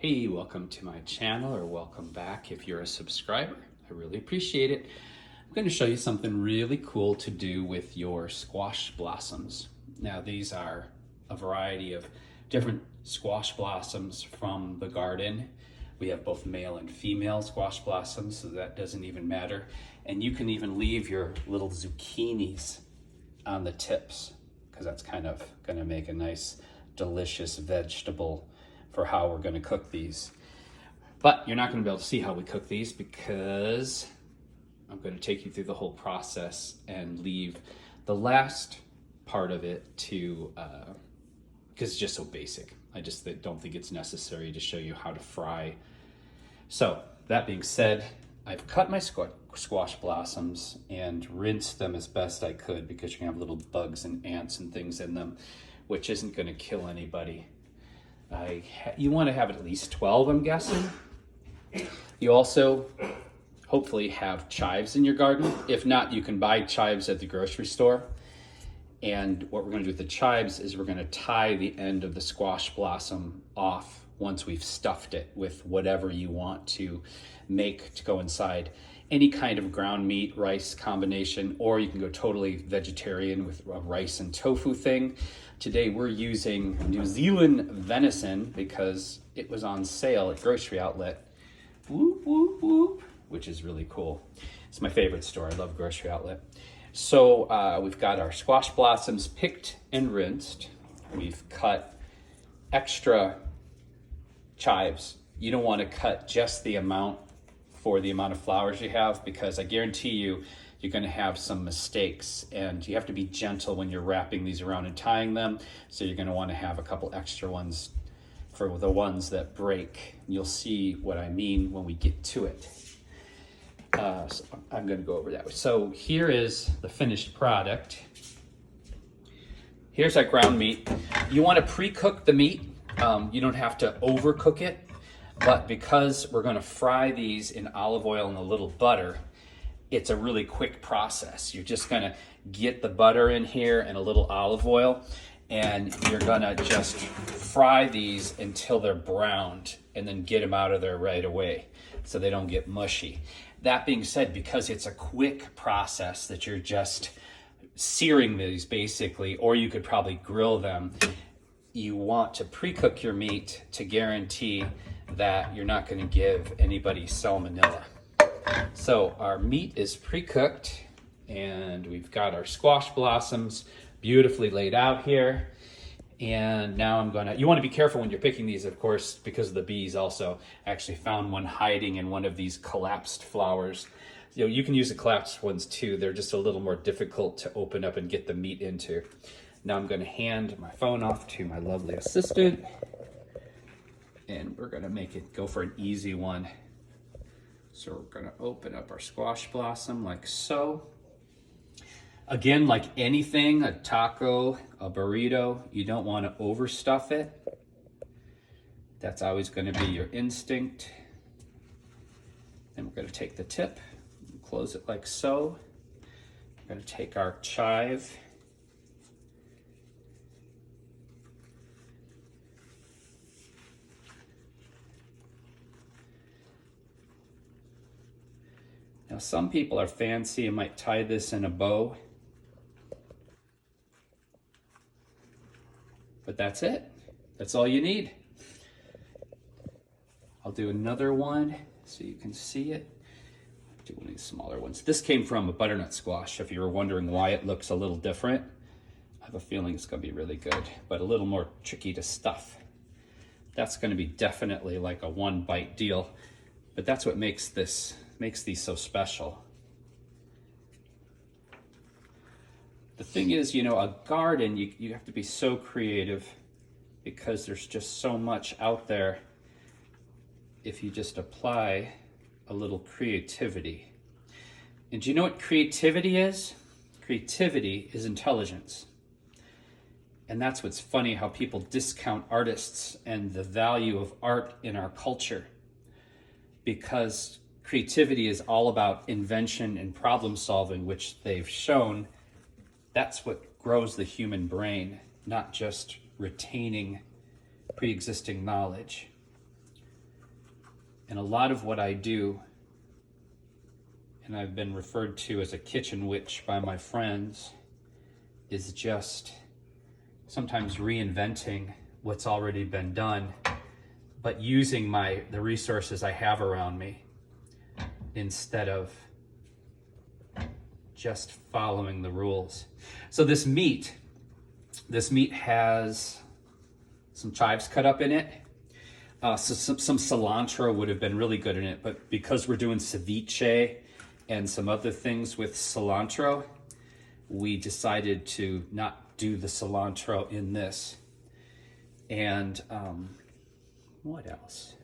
Hey, welcome to my channel, or welcome back if you're a subscriber. I really appreciate it. I'm going to show you something really cool to do with your squash blossoms. Now, these are a variety of different squash blossoms from the garden. We have both male and female squash blossoms, so that doesn't even matter. And you can even leave your little zucchinis on the tips, because that's kind of going to make a nice, delicious vegetable for how we're going to cook these. But you're not going to be able to see how we cook these because I'm going to take you through the whole process and leave the last part of it to, because it's just so basic. I just don't think it's necessary to show you how to fry. So that being said, I've cut my squash blossoms and rinsed them as best I could, because you can have little bugs and ants and things in them, which isn't going to kill anybody. You want to have at least 12, I'm guessing. You also hopefully have chives in your garden. If not, you can buy chives at the grocery store. And what we're going to do with the chives is we're going to tie the end of the squash blossom off once we've stuffed it with whatever you want to make to go inside. Any kind of ground meat, rice combination, or you can go totally vegetarian with a rice and tofu thing. Today we're using New Zealand venison because it was on sale at Grocery Outlet, whoop, whoop, whoop, which is really cool. It's my favorite store. I love Grocery Outlet. So we've got our squash blossoms picked and rinsed. We've cut extra chives. You don't want to cut just the amount for the amount of flowers you have, because I guarantee you're going to have some mistakes, and you have to be gentle when you're wrapping these around and tying them. So you're going to want to have a couple extra ones for the ones that break. You'll see what I mean when we get to it. So I'm going to go over that. So here is the finished product. Here's our ground meat. You want to pre-cook the meat. You don't have to overcook it, but because we're going to fry these in olive oil and a little butter, it's a really quick process. You're just going to get the butter in here and a little olive oil, and you're going to just fry these until they're browned, and then get them out of there right away so they don't get mushy. That being said, because it's a quick process that you're just searing these basically, or you could probably grill them, you want to pre-cook your meat to guarantee that you're not going to give anybody salmonella. So our meat is pre-cooked, and we've got our squash blossoms beautifully laid out here. And now you want to be careful when you're picking these, of course, because of the bees also. I actually found one hiding in one of these collapsed flowers. You can use the collapsed ones too. They're just a little more difficult to open up and get the meat into. Now I'm going to hand my phone off to my lovely assistant, and we're going to go for an easy one. So we're going to open up our squash blossom like so. Again, like anything, a taco, a burrito, you don't want to overstuff it. That's always going to be your instinct. Then we're going to take the tip and close it like so. We're going to take our chive. Now, some people are fancy and might tie this in a bow, but that's it. That's all you need. I'll do another one so you can see it. I'll do one of these smaller ones. This came from a butternut squash. If you were wondering why it looks a little different, I have a feeling it's going to be really good, but a little more tricky to stuff. That's going to be definitely like a one bite deal, but that's what makes these so special. The thing is, a garden, you have to be so creative, because there's just so much out there if you just apply a little creativity. And do you know what creativity is? Creativity is intelligence. And that's what's funny, how people discount artists and the value of art in our culture, because creativity is all about invention and problem solving, which they've shown that's what grows the human brain, not just retaining pre-existing knowledge. And a lot of what I do, and I've been referred to as a kitchen witch by my friends, is just sometimes reinventing what's already been done, but using the resources I have around me instead of just following the rules. So this meat has some chives cut up in it. So some cilantro would have been really good in it, but because we're doing ceviche and some other things with cilantro, we decided to not do the cilantro in this. And what else?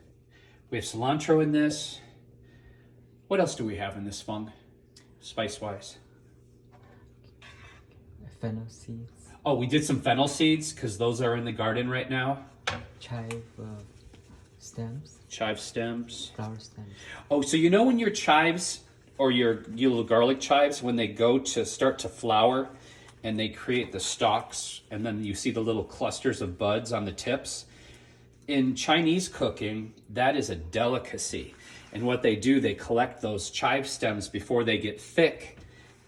We have cilantro in this. What else do we have in this, Fung, spice-wise? Fennel seeds. Oh, we did some fennel seeds because those are in the garden right now. Chive stems. Chive stems. Flower stems. Oh, so you know when your chives or your little garlic chives, when they go to start to flower and they create the stalks and then you see the little clusters of buds on the tips? In Chinese cooking, that is a delicacy. And what they do, they collect those chive stems before they get thick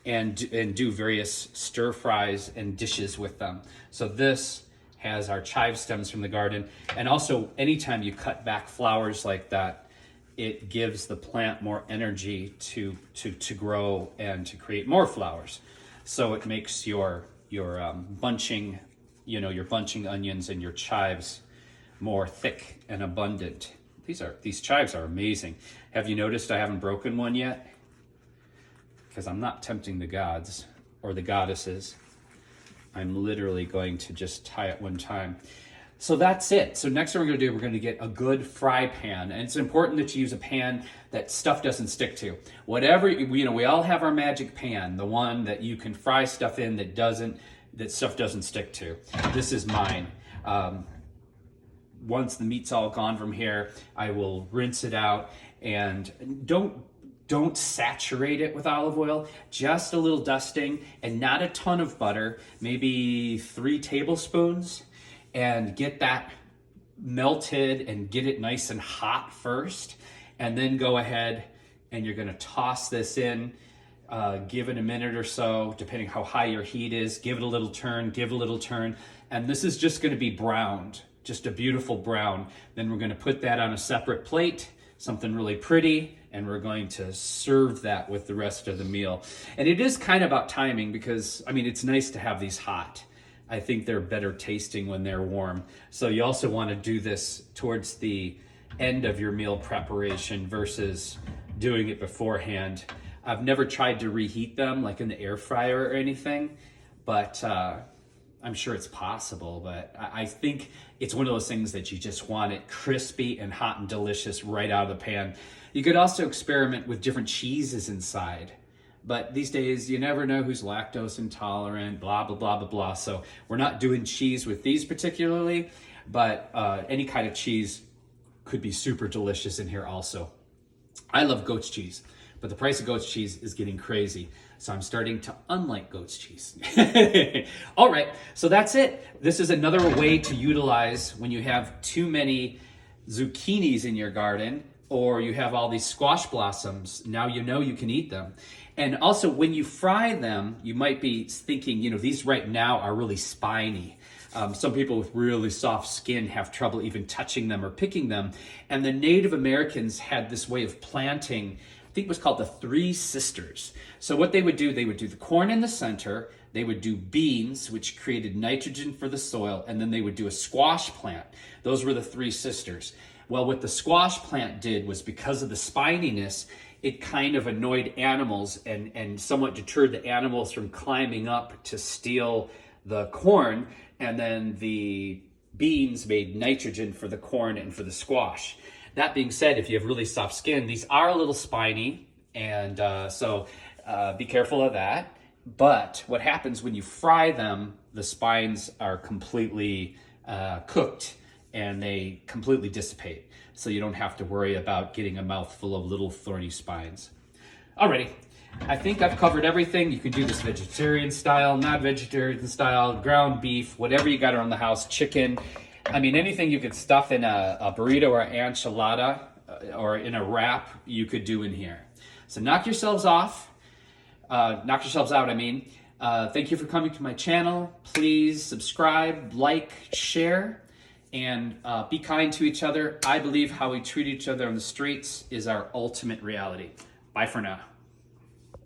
and do various stir fries and dishes with them. So this has our chive stems from the garden. And also, anytime you cut back flowers like that, it gives the plant more energy to grow and to create more flowers. So it makes your bunching, your bunching onions and your chives more thick and abundant. These chives are amazing. Have you noticed I haven't broken one yet? Because I'm not tempting the gods or the goddesses. I'm literally going to just tie it one time. So that's it. So next thing we're going to do, we're going to get a good fry pan. And it's important that you use a pan that stuff doesn't stick to. Whatever, we all have our magic pan, the one that you can fry stuff in that stuff doesn't stick to. This is mine. Once the meat's all gone from here, I will rinse it out, and don't saturate it with olive oil, just a little dusting and not a ton of butter, maybe 3 tablespoons, and get that melted and get it nice and hot first. And then go ahead and you're gonna toss this in, give it a minute or so, depending how high your heat is, give it a little turn, and this is just gonna be browned, just a beautiful brown. Then we're gonna put that on a separate plate, something really pretty, and we're going to serve that with the rest of the meal. And it is kind of about timing because, it's nice to have these hot. I think they're better tasting when they're warm. So you also want to do this towards the end of your meal preparation versus doing it beforehand. I've never tried to reheat them like in the air fryer or anything, but I'm sure it's possible. But I think it's one of those things that you just want it crispy and hot and delicious right out of the pan. You could also experiment with different cheeses inside. But these days, you never know who's lactose intolerant, blah, blah, blah, blah, blah. So we're not doing cheese with these particularly, but any kind of cheese could be super delicious in here also. I love goat's cheese, but the price of goat's cheese is getting crazy. So I'm starting to unlike goat's cheese. All right, so that's it. This is another way to utilize when you have too many zucchinis in your garden, or you have all these squash blossoms. Now you know you can eat them. And also when you fry them, you might be thinking, these right now are really spiny. Some people with really soft skin have trouble even touching them or picking them. And the Native Americans had this way of planting, I think it was called the 3 Sisters. So what they would do the corn in the center, they would do beans, which created nitrogen for the soil, and then they would do a squash plant. Those were the 3 Sisters. Well, what the squash plant did was, because of the spininess, it kind of annoyed animals and somewhat deterred the animals from climbing up to steal the corn. And then the beans made nitrogen for the corn and for the squash. That being said, if you have really soft skin, these are a little spiny, and so be careful of that. But what happens when you fry them, the spines are completely cooked and they completely dissipate. So you don't have to worry about getting a mouthful of little thorny spines. Alrighty, I think I've covered everything. You can do this vegetarian style, not vegetarian style, ground beef, whatever you got around the house, chicken. Anything you could stuff in a burrito or enchilada or in a wrap you could do in here. So knock yourselves off. Knock yourselves out, I mean. Thank you for coming to my channel. Please subscribe, like, share, and be kind to each other. I believe how we treat each other on the streets is our ultimate reality. Bye for now.